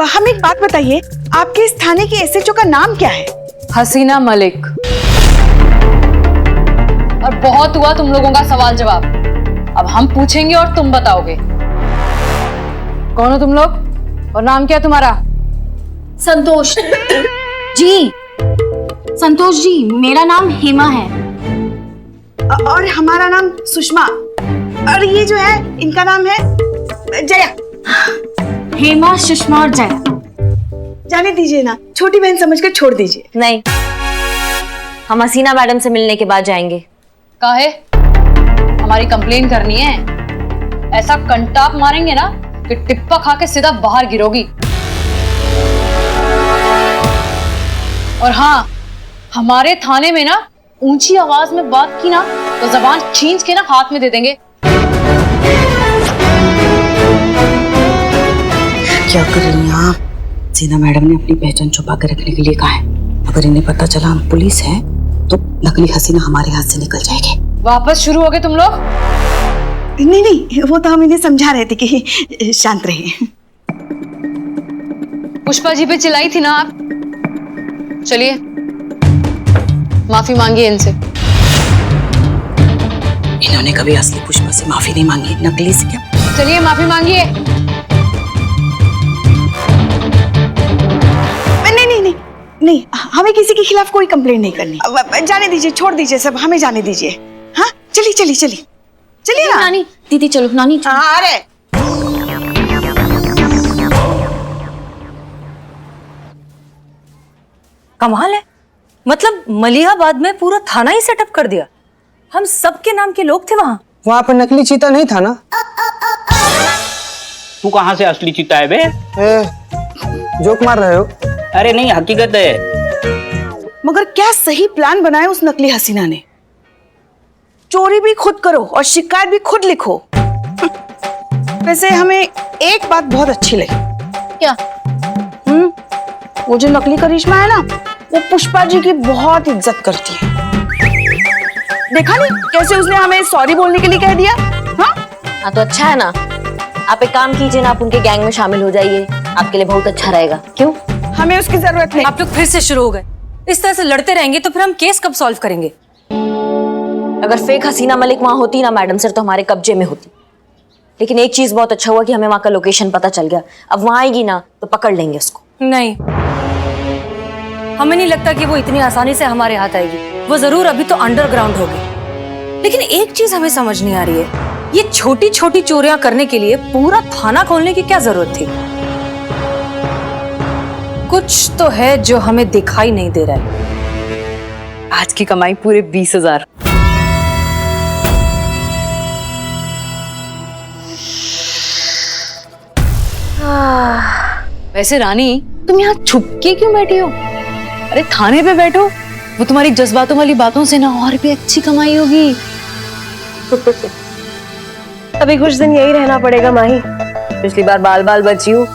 हम एक बात बताइए, आपके इस थाने की एसएचओ का नाम क्या है? हसीना मलिक। और बहुत हुआ तुम लोगों का सवाल जवाब, अब हम पूछेंगे और तुम बताओगे। कौन हो तुम लोग और नाम क्या है तुम्हारा? संतोष जी। संतोष जी, मेरा नाम हेमा है। और हमारा नाम सुषमा। और ये जो है इनका नाम है जया। हेमा, सुषमा और जया। जाने दीजिए ना, छोटी बहन समझकर छोड़ दीजिए। नहीं, हम हसीना मैडम से मिलने के बाद जाएंगे। काहे? हमारी कंप्लेन करनी है? ऐसा कंटाप मारेंगे ना कि टिप्पा खा के सीधा बाहर गिरोगी। और हाँ, हमारे थाने में ना ऊंची आवाज में बात की ना तो जबान खींच के ना हाथ में दे देंगे। क्या कर रही हैं आप? हसीना मैडम ने अपनी पहचान छुपा कर रखने के लिए कहा है। अगर इन्हें पता चला हम पुलिस हैं, तो नकली हसीना हमारे हाथ से निकल जाएगी। वापस शुरू हो गए तुम लोग? नहीं नहीं, वो तो हम इन्हें समझा रहे थे कि शांत रहिए। पुष्पा जी पे चिल्लाई थी ना आप? चलिए माफी मांगिए इनसे। इन्होंने कभी असली पुष्पा से माफी नहीं मांगी, नकली से क्या? चलिए माफी मांगिए। नहीं, हमें किसी के खिलाफ कोई कंप्लेंट नहीं करनी। जाने दीजिए, छोड़ दीजिए सब, हमें जाने दीजिए। हाँ, चलिए चलिए चलिए चलिए ना। नानी, दीदी चलो, नानी चलो। हाँ, अरे कमाल है, मतलब मलिहाबाद में पूरा थाना ही सेटअप कर दिया। हम सबके नाम के लोग थे वहाँ। वहाँ पर नकली चीता नहीं था ना? तू कहाँ से असली चीता है बे? जोक मार रहे हो? अरे नहीं, हकीकत है। मगर क्या सही प्लान बनाया उस नकली हसीना ने। चोरी भी खुद करो और शिकायत भी खुद लिखो। वैसे हमें एक बात बहुत अच्छी लगी। क्या? वो जो नकली करिश्मा है ना, वो पुष्पा जी की बहुत इज्जत करती है। देखा नहीं कैसे उसने हमें सॉरी बोलने के लिए कह दिया? हाँ तो अच्छा है ना, आप एक काम कीजिए ना, आप उनके गैंग में शामिल हो जाइए, आपके लिए बहुत अच्छा रहेगा। क्यों? हमें उसकी जरूरत नहीं। आप लोग फिर से शुरू हो गए। इस तरह से लड़ते रहेंगे तो फिर हम केस कब सॉल्व करेंगे? अगर फेक हसीना मलिक वहां होती ना मैडम सर, तो हमारे कब्जे में होती। लेकिन एक चीज बहुत अच्छा हुआ कि हमें वहां का लोकेशन पता चल गया। अब वहां आएगी ना तो पकड़ लेंगे उसको। नहीं, हमें नहीं लगता कि वो इतनी आसानी से हमारे हाथ आएगी। वो जरूर अभी तो अंडरग्राउंड होगी। लेकिन एक चीज हमें समझ नहीं आ रही है, ये छोटी छोटी चोरियां करने के लिए पूरा थाना खोलने की क्या जरूरत थी? कुछ तो है जो हमें दिखाई नहीं दे रहा है। आज की कमाई पूरे 20,000। वैसे रानी, तुम यहाँ छुप के क्यों बैठी हो? अरे थाने पे बैठो, वो तुम्हारी जज्बातों वाली बातों से ना और भी अच्छी कमाई होगी। अभी कुछ दिन यही रहना पड़ेगा माही। पिछली बार बाल बाल बची हूँ,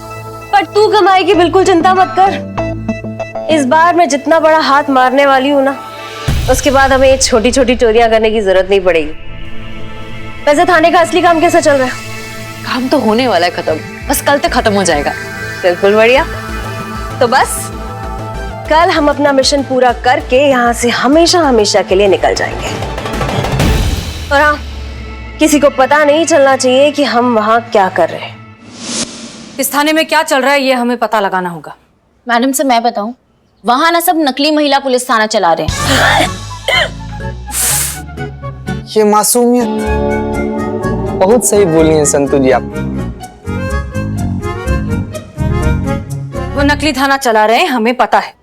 पर तू कमाई की बिल्कुल चिंता मत कर। इस बार मैं जितना बड़ा हाथ मारने वाली हूँ ना, उसके बाद हमें ये छोटी छोटी चोरियां करने की जरूरत नहीं पड़ेगी। वैसे थाने का असली काम कैसा चल रहा है? काम तो होने वाला है खत्म, बस कल तक खत्म हो जाएगा। बिल्कुल बढ़िया। तो बस कल हम अपना मिशन पूरा करके यहाँ से हमेशा हमेशा के लिए निकल जाएंगे। और हाँ, किसी को पता नहीं चलना चाहिए कि हम वहाँ क्या कर रहे हैं। इस थाने में क्या चल रहा है ये हमें पता लगाना होगा। मैडम से मैं बताऊं, वहां ना सब नकली महिला पुलिस थाना चला रहे हैं। ये मासूमियत बहुत सही बोली है संतू जी आप। वो नकली थाना चला रहे हैं, हमें पता है।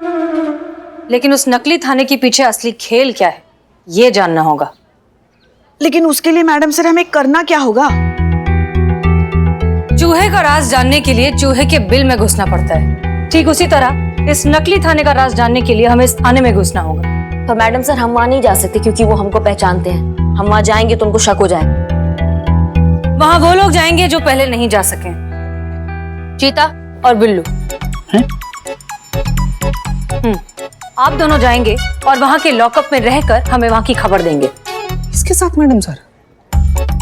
लेकिन उस नकली थाने के पीछे असली खेल क्या है, ये जानना होगा। लेकिन उसके लिए मैडम सर हमें करना क्या होगा? चूहे का राज जानने के लिए चूहे के बिल में घुसना पड़ता है। ठीक उसी तरह इस नकली थाने का राज जानने के लिए हमें इस थाने में घुसना होगा। तो मैडम सर, हम वहां नहीं जा सकते क्योंकि वो हमको पहचानते हैं। हम वहां जाएंगे तो उनको शक हो जाए। वहां वो लोग जाएंगे जो पहले नहीं जा सके, चीता और बिल्लू। आप दोनों जाएंगे और वहां के लॉकअप में रहकर हमें वहां की खबर देंगे। इसके साथ मैडम सर?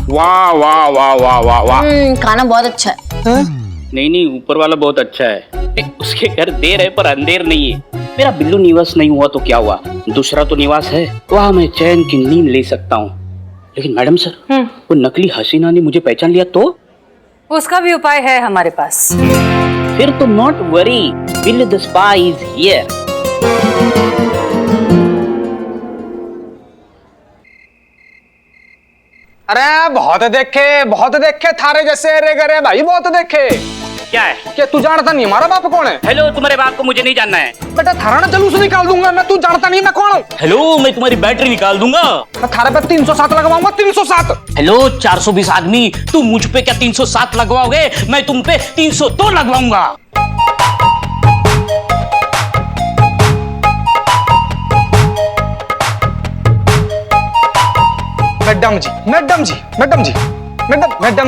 वाह वाह वाह वाह वाह वाह। खाना बहुत अच्छा है। नहीं नहीं, ऊपर वाला बहुत अच्छा है। उसके घर देर है पर अंधेर नहीं है। मेरा बिल्लू निवास नहीं हुआ तो क्या हुआ, दूसरा तो निवास है, वहाँ मैं चैन की नींद ले सकता हूँ। लेकिन मैडम सर, वो नकली हसीना ने मुझे पहचान लिया तो? उसका भी उपाय है हमारे पास। फिर तो not worry, Billu the spy is here. अरे बहुत देखे थारे जैसे रे गरे भाई, बहुत देखे। क्या है? क्या तू जानता नहीं हमारा बाप कौन है? हेलो, तुम्हारे बाप को मुझे नहीं जानना है। बेटा थारा ना जलूस निकाल दूंगा मैं, तू जानता नहीं मैं कौन हूँ? हेलो, मैं तुम्हारी बैटरी निकाल दूंगा। मैं थारे पे 307 लगवाऊंगा, 307। हेलो 420 आदमी, तुम मुझ पे क्या 307 लगवाओगे? मैं तुम पे 302 लगवाऊंगा। मैडम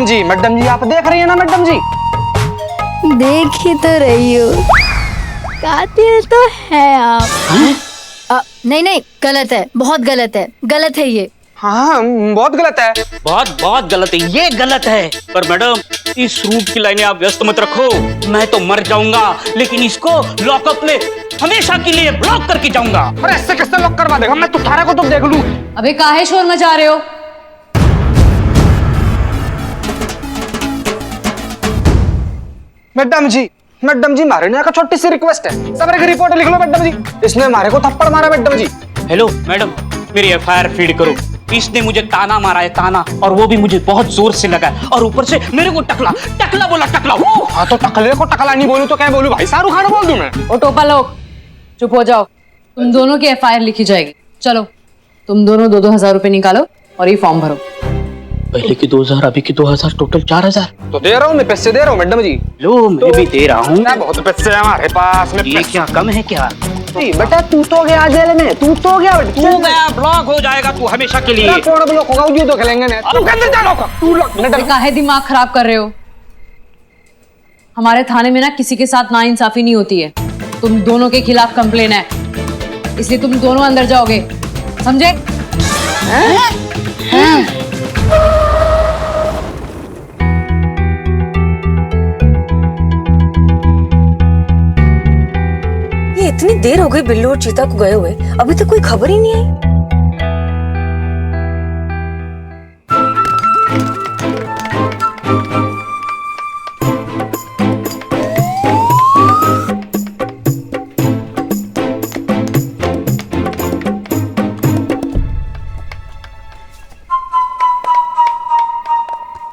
जी आप देख रही है ना मैडम जी? देख ही तो रही हो, कातिल तो है आप। नहीं गलत है, बहुत गलत है ये। हाँ बहुत गलत है। बहुत गलत है, ये गलत है। पर मैडम, इस रूट की लाइनें आप व्यस्त मत रखो, मैं तो मर जाऊंगा लेकिन इसको लॉकअप में हमेशा के लिए ब्लॉक करके जाऊंगा। अरे ऐसे कैसे लॉक करवा देगा? मैं तुम्हारे को तो देख लूं। अबे काहे शोर मचा रहे हो? मैडम जी मारे ने का छोटी सी रिक्वेस्ट है, सबरे की रिपोर्ट लिख लो मैडम जी। इसने हमारे को थप्पड़ मारा मैडम जी। हेलो मैडम, मेरी एफआईआर फीड करो। इसने मुझे ताना मारा है, ताना, और वो भी मुझे बहुत जोर से लगा है, और ऊपर से मेरे को टकला बोला। हाँ तो टकले को टकला नहीं बोलूं तो क्या बोलूं भाई? शाहरुख खान बोल दूं मैं? ओ टोपा लोग, चुप हो जाओ। तुम दोनों की एफआईआर लिखी जाएगी। चलो तुम दोनों 2,000 रुपए निकालो और ये फॉर्म भरो। पहले की 2,000, अभी की 2,000, टोटल 4,000। तो दे रहा हूँ मैं, पैसे दे रहा हूँ मैडम जी। लो मैं भी दे रहा हूँ। बहुत पैसे है हमारे पास में। ये क्या कम है क्या? बेटा तू तो गया जेल में, तू गया, ब्लॉक हो जाएगा तू हमेशा के लिए। कौन ब्लॉक होगा? ये तो खेलेंगे ना। तू कैसे जाओगा? तू अबे काहे दिमाग खराब कर रहे हो? हमारे थाने में ना किसी के साथ नाइंसाफी नहीं होती है। तुम दोनों के खिलाफ कंप्लेन है, इसलिए तुम दोनों अंदर जाओगे, समझे? ये इतनी देर हो गई बिल्लू और चीता को गए हुए, अभी तक कोई खबर ही नहीं आई।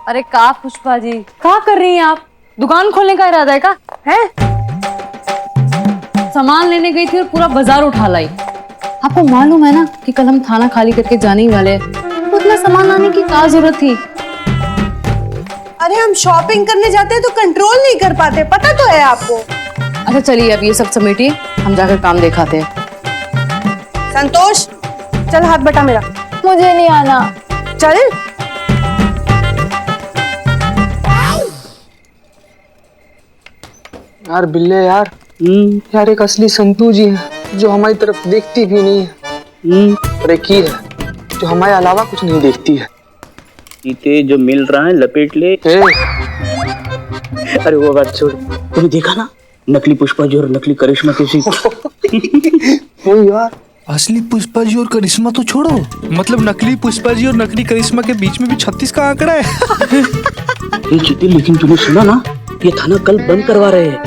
अरे का पुष्पा जी, क्या कर रही हैं आप? दुकान खोलने का इरादा है का? है? सामान लेने गई थी और पूरा बाजार उठा लाई। आपको मालूम है ना कि कल हम थाना खाली करके जाने ही वाले हैं, तो उतना सामान लाने की क्या जरूरत थी? अरे हम शॉपिंग करने जाते हैं तो कंट्रोल नहीं कर पाते, पता तो है आपको। अच्छा चलिए अब ये सब समेटिए, हम जाकर काम दिखाते हैं। संतोष चल हाथ बटा मेरा। मुझे नहीं आना। चल यार बिल्ले यार, यार एक असली संतू जी है जो हमारी तरफ देखती भी नहीं है, और एक ही है जो हमारे अलावा कुछ नहीं देखती है। चीते जो मिल रहा है लपेट ले। अरे वो बात छोड़, तुमने देखा ना नकली पुष्पा जी और नकली करिश्मा किसी? वो यार असली पुष्पा जी और करिश्मा तो छोड़ो, मतलब नकली पुष्पा जी और नकली करिश्मा के बीच में भी 36 का आंकड़ा है। ये चीते, लेकिन तूने सुना ना, ये थाना कल बंद करवा रहे हैं।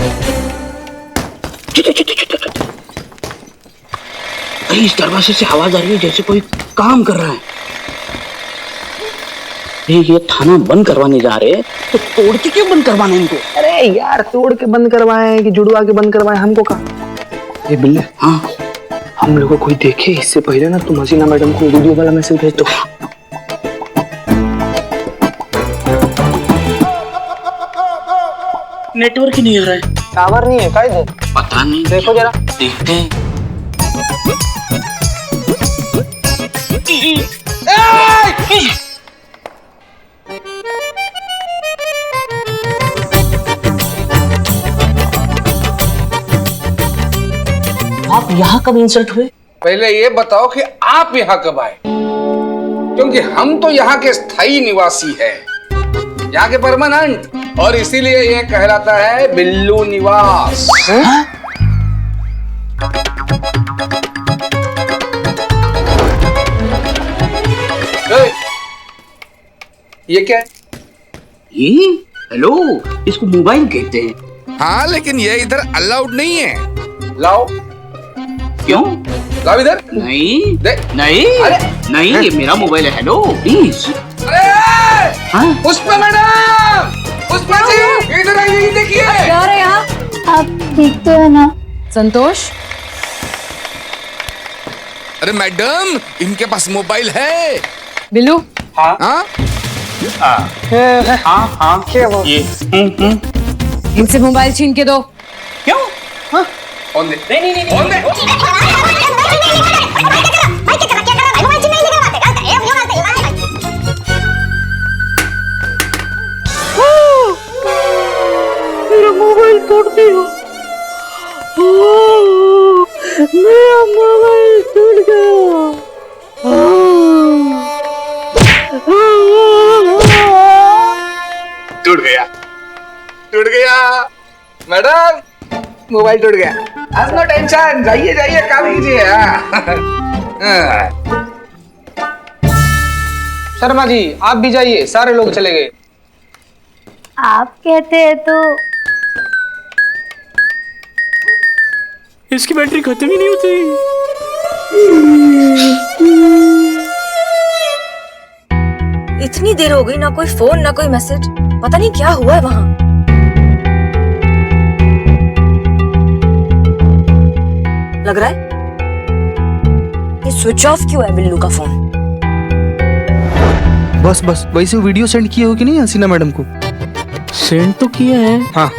अरे इस दरवाजे से आवाज आ रही है जैसे कोई काम कर रहा है। ये थाना बंद करवाने जा रहे हैं, तो तोड़ के क्यों बंद करवाने इनको? अरे यार तोड़ के बंद करवाए कि जुड़वा के बंद करवाए, हमको कहा। ये बिल्ले, हाँ हम लोग को कोई देखे इससे पहले ना तुम हसीना मैडम को वीडियो वाला मैसेज भेज दो। नेटवर्क ही नहीं आ रहा है। टावर नहीं है क्या इधर? पता नहीं, देखो जरा। देखते हैं। आप यहाँ कब इंसल्ट हुए? पहले ये बताओ कि आप यहाँ कब आए, क्योंकि हम तो यहाँ के स्थायी निवासी हैं, यहाँ के परमानेंट। और इसीलिए ये कहलाता है बिल्लू निवास। ये क्या है? ये हेलो, इसको मोबाइल कहते हैं। हाँ, लेकिन ये इधर अलाउड नहीं है। लाओ। क्यों? लाओ इधर। नहीं दे। नहीं अरे नहीं, ये मेरा मोबाइल है। Hello please. अरे हाँ? पुष्पा मैडम, पुष्पा जी इधर आइए, देखिए। क्या हो रहा है यहाँ? आप ठीक तो है ना? संतोष, अरे मैडम, इनके पास मोबाइल है। बिल्लू, हाँ? हाँ ये इनसे मोबाइल छीन के दो। क्यों? फोन दे। नहीं, फोन दे। मेरा मोबाइल टूट गया। मेरा मोबाइल टूट गया। टूट गया मैडम, मोबाइल टूट गया। आज नो टेंशन, जाइए जाइए, काम कीजिए। शर्मा जी आप भी जाइए, सारे लोग चले गए। आप कहते हैं तो इसकी बैटरी खत्म ही नहीं होती। इतनी देर हो गई, ना कोई फोन ना कोई मैसेज। पता नहीं क्या हुआ है वहाँ। लग रहा है ये स्विच ऑफ क्यों है बिल्लू का फोन? बस बस वैसे वीडियो सेंड किए हो कि नहीं हसीना मैडम को? सेंड तो किया है, हाँ,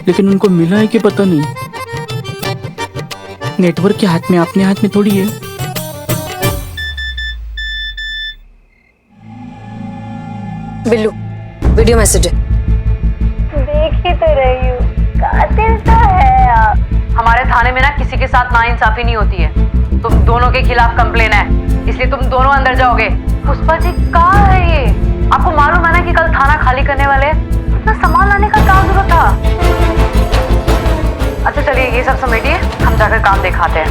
लेकिन उनको मिला है कि पता नहीं। नेटवर्क के हाथ में, अपने हाथ में थोड़ी है। बिल्लू, वीडियो मैसेज है। देख ही तो रही हूँ, कातिल तो है आप। हमारे थाने में ना किसी के साथ नाइंसाफी नहीं होती है। तुम दोनों के खिलाफ कंप्लेन है, इसलिए तुम दोनों अंदर जाओगे। पुष्पा जी कहाँ है ये? आपको मालूम है ना कि कल थाना खाली करने वाले हैं? इतना सामान लाने का क्या जरूरत था? अच्छा चलिए ये सब समेटिए, हम जाकर काम दिखाते हैं।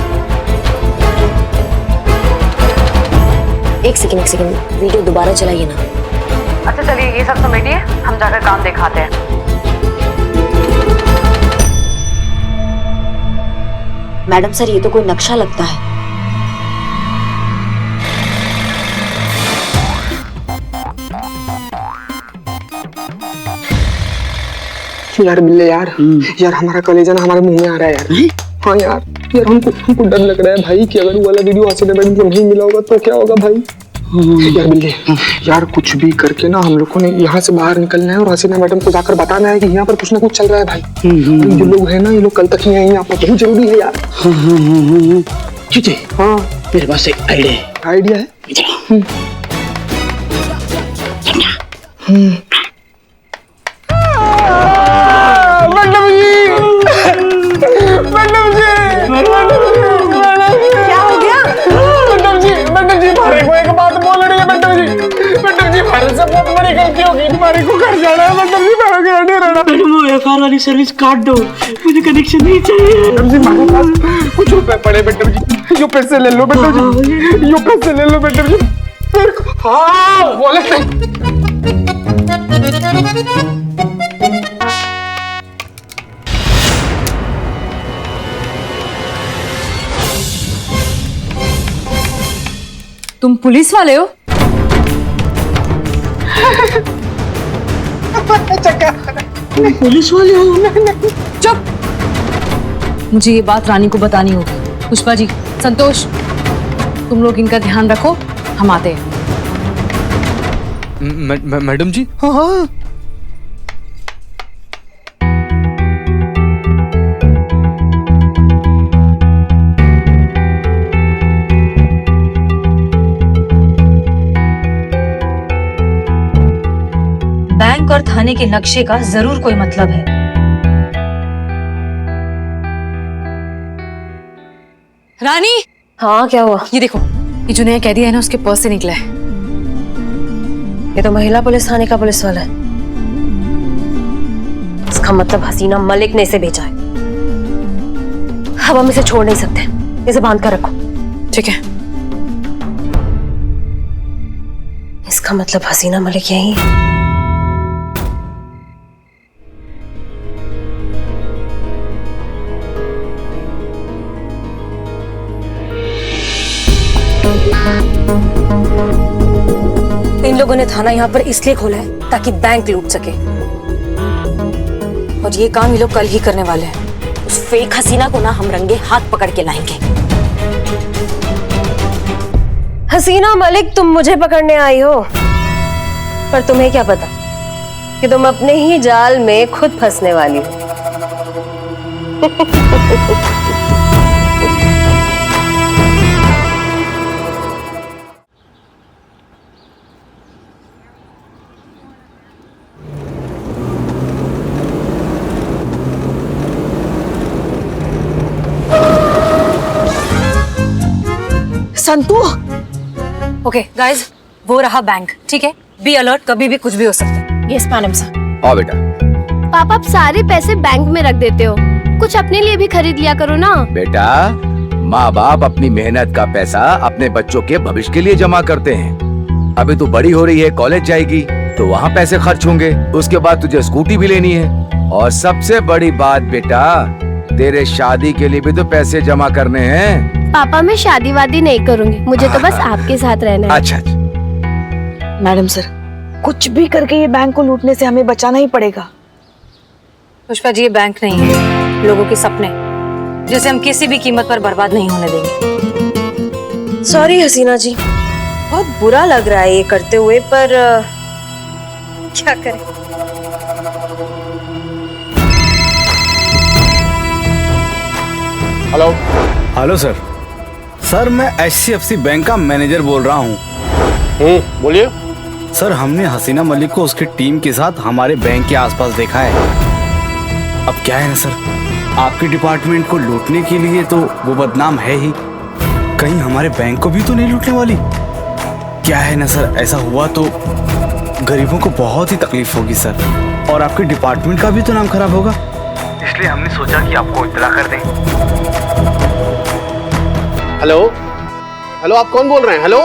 एक सेकंड, वीडियो दोबारा चलाइए ना। अच्छा चलिए ये सब समेटिए, हम जाकर काम दिखाते हैं। मैडम सर, ये तो कोई नक्शा लगता है। यार बिल्ले यार हमारा कलेजा ना हमारे मुंह में आ रहा है यार। हाँ यार हमको डर लग रहा है भाई कि अगर वो वाला वीडियो हसीना मैडम को नहीं मिला होगा तो क्या होगा भाई। यार बिल्ले यार, कुछ भी करके ना हम लोगों ने यहाँ से बाहर निकलना है और हसीना मैडम को जाकर बताना है कि यहाँ पर कुछ ना कुछ चल रहा है भाई। जो लोग हैं ना, ये लोग कल तक नहीं आएंगे, यहाँ पर बहुत जरूरी है यार। हाँ मेरे पास एक आइडिया है। क्या हो गया? मैडम जी हमारे को एक बात बोल रही है। मैडम जी हमारे से बहुत बड़ी गलती होगी, तुम्हारे को घर जाना है। मैडम जी मेरा घर नहीं रहना। मैडम वो एफआईआर वाली सर्विस काट दो, मुझे कनेक्शन नहीं चाहिए। मैडम जी हमारे पास कुछ रुपए पड़े। मैडम जी यो पैसे ले लो। मैडम जी यो पैसे ले लो। मैडम जी मेरे को हाँ बोले तुम पुलिस वाले हो? पुलिस वाले हो? चुप! मुझे ये बात रानी को बतानी होगी। पुष्पा जी, संतोष, तुम लोग इनका ध्यान रखो, हम आते हैं। मैडम जी, हाँ हाँ बैंक और थाने के नक्शे का जरूर कोई मतलब है। रानी, हाँ क्या हुआ? ये देखो, ये जो नया कैदी है ना, उसके पर्स से निकला है। ये तो महिला पुलिस थाने का पुलिस वाला है। इसका मतलब हसीना मलिक ने इसे भेजा है। अब हम इसे छोड़ नहीं सकते, इसे बांध कर रखो। ठीक है। इसका मतलब हसीना मलिक यही है। इन लोगों ने थाना यहाँ पर इसलिए खोला है ताकि बैंक लूट सके, और ये काम ये लोग कल ही करने वाले हैं। उस फेक हसीना को ना हम रंगे हाथ पकड़ के लाएंगे। हसीना मलिक, तुम मुझे पकड़ने आई हो, पर तुम्हें क्या पता कि तुम अपने ही जाल में खुद फंसने वाली हो। संतू, ओके गाइस, वो रहा बैंक। ठीक है, बी अलर्ट, कभी भी कुछ भी हो सकता है। Yes madam sir. आओ बेटा। पापा आप सारे पैसे बैंक में रख देते हो, कुछ अपने लिए भी खरीद लिया करो ना। बेटा, माँ बाप अपनी मेहनत का पैसा अपने बच्चों के भविष्य के लिए जमा करते हैं। अभी तू बड़ी हो रही है, कॉलेज जाएगी तो वहाँ पैसे खर्च होंगे, उसके बाद तुझे स्कूटी भी लेनी है, और सबसे बड़ी बात बेटा, तेरे शादी के लिए भी तो पैसे जमा करने हैं। पापा मैं शादी वादी नहीं करूंगी, मुझे तो बस आपके साथ रहना है। अच्छा अच्छा। मैडम सर, कुछ भी करके ये बैंक को लूटने से हमें बचाना ही पड़ेगा। पुष्पा जी, ये बैंक नहीं है, लोगों के सपने, जिसे हम किसी भी कीमत पर बर्बाद नहीं होने देंगे। सॉरी हसीना जी, बहुत बुरा लग रहा है ये करते हुए, पर क्या करें। हेलो। Hello sir. सर मैं HCFC बैंक का मैनेजर बोल रहा हूँ। बोलिए। सर हमने हसीना मलिक को उसकी टीम के साथ हमारे बैंक के आसपास देखा है। अब क्या है ना सर, आपके डिपार्टमेंट को लूटने के लिए तो वो बदनाम है ही, कहीं हमारे बैंक को भी तो नहीं लूटने वाली। क्या है ना सर, ऐसा हुआ तो गरीबों को बहुत ही तकलीफ होगी सर, और आपके डिपार्टमेंट का भी तो नाम खराब होगा, इसलिए हमने सोचा कि आपको इत्तला कर दें। हेलो हेलो, आप कौन बोल रहे हैं? हेलो,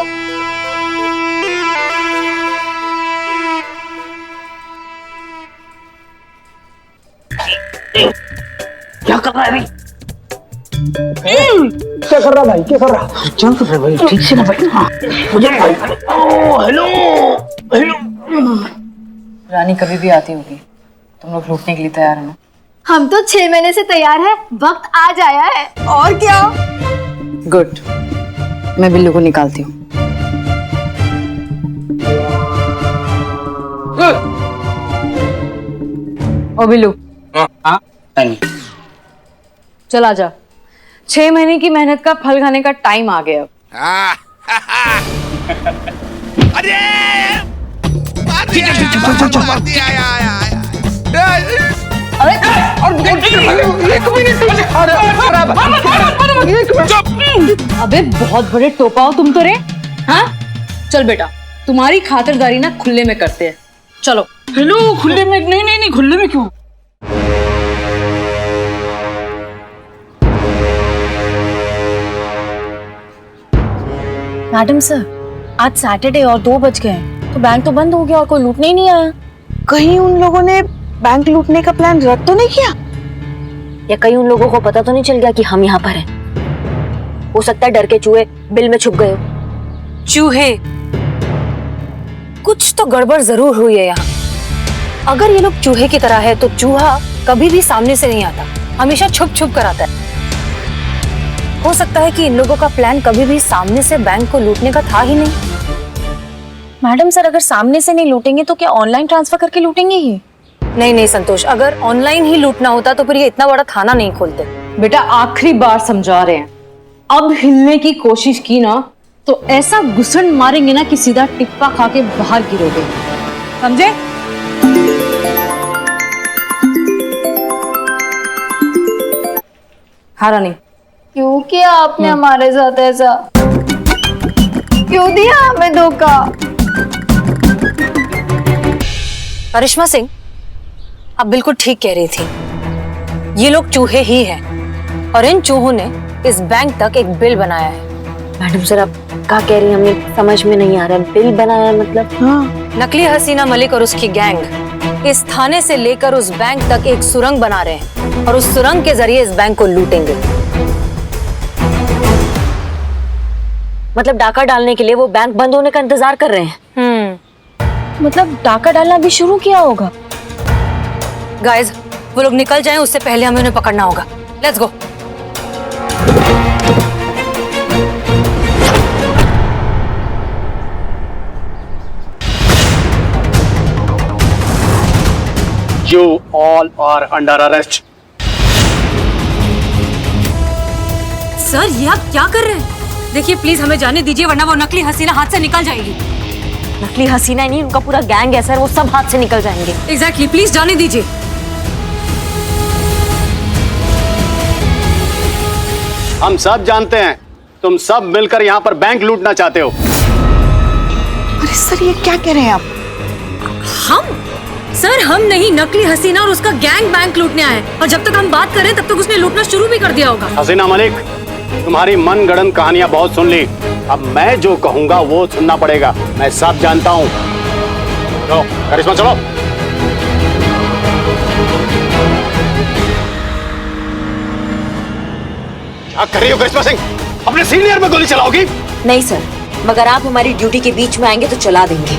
क्या कर रहा है भाई? क्या कर रहा भाई, क्या कर रहा? क्या कर रहा है भाई? ठीक से ना भाई। हाँ, मुझे हेलो हेलो। रानी कभी भी आती होगी, तुम लोग लूटने के लिए तैयार हो ना? हम तो 6 महीने से तैयार है, वक्त आज आया है। और क्या? गुड, मैं बिल्लू को निकालती हूँ। ओ बिल्लू। हाँ नहीं, चल आजा, 6 महीने की मेहनत का फल खाने का टाइम आ गया। अरे अबे बहुत बड़े टोपा हो तुम तो रे। हाँ चल बेटा, तुम्हारी खातिरदारी ना खुले में करते हैं, चलो। हेलो, खुले में? नहीं नहीं नहीं, खुले में क्यों? मैडम सर, आज सैटरडे और 2 बज गए, तो बैंक तो बंद हो गया और कोई लूटने ही नहीं आया। कहीं उन लोगों ने बैंक लूटने का प्लान रद्द तो नहीं किया? या कहीं उन लोगों को पता तो नहीं चल गया कि हम यहाँ पर हैं? हो सकता है डर के चूहे बिल में छुप गए हो। चूहे? कुछ तो गड़बड़ जरूर हुई है यहाँ। अगर ये लोग चूहे की तरह है तो चूहा कभी भी सामने से नहीं आता, हमेशा छुप छुप कर आता है। हो सकता है कि इन लोगों का प्लान कभी भी सामने से बैंक को लूटने का था ही नहीं। मैडम सर, अगर सामने से नहीं लूटेंगे तो क्या ऑनलाइन ट्रांसफर करके लूटेंगे ही? नहीं नहीं संतोष, अगर ऑनलाइन ही लूटना होता तो फिर ये इतना बड़ा थाना नहीं खोलते। बेटा आखिरी बार समझा रहे हैं, अब हिलने की कोशिश की ना तो ऐसा घुसन मारेंगे ना कि सीधा टिप्पा खा के बाहर गिरोगे, समझे? हाँ रानी। क्यों किया आपने हमारे साथ ऐसा? क्यों दिया हमें धोखा? करिश्मा सिंह, आप बिल्कुल ठीक कह रही थी, ये लोग चूहे ही हैं और इन चूहों ने इस बैंक तक एक बिल बनाया है। मैडम सर आप क्या कह रही हैं, हमें समझ में नहीं आ रहा है। बिल बनाया है मतलब? हाँ, नकली हसीना मलिक और उसकी गैंग इस थाने से लेकर उस बैंक तक एक सुरंग बना रहे हैं और उस सुरंग के जरिए इस बैंक को लूटेंगे। मतलब डाका डालने के लिए वो बैंक बंद होने का इंतजार कर रहे हैं। मतलब डाका डालना भी शुरू किया होगा? गाइस, वो लोग निकल जाएं उससे पहले हमें उन्हें पकड़ना होगा। Let's go. You all are under arrest. Sir ये आप क्या कर रहे हैं? देखिए प्लीज हमें जाने दीजिए वरना वो नकली हसीना हाथ से निकल जाएगी। नकली हसीना ही नहीं, उनका पूरा गैंग है सर, वो सब हाथ से निकल जाएंगे। एग्जैक्टली, प्लीज जाने दीजिए। हम सब जानते हैं तुम सब मिलकर यहाँ पर बैंक लूटना चाहते हो। अरे सर ये क्या कह रहे हैं आप? हम? सर हम नहीं, नकली हसीना और उसका गैंग बैंक लूटने आए हैं और जब तक हम बात कर रहे हैं तब तक उसने लूटना शुरू भी कर दिया होगा। हसीना मलिक, तुम्हारी मनगढ़ंत कहानियां बहुत सुन ली, अब मैं जो कहूंगा वो सुनना पड़ेगा। मैं सब जानता हूँ। चलो करिश्मा चलो। क्या कर रही हो करिश्मा सिंह? अपने सीनियर में गोली चलाओगी? नहीं सर, मगर आप हमारी ड्यूटी के बीच में आएंगे तो चला देंगे।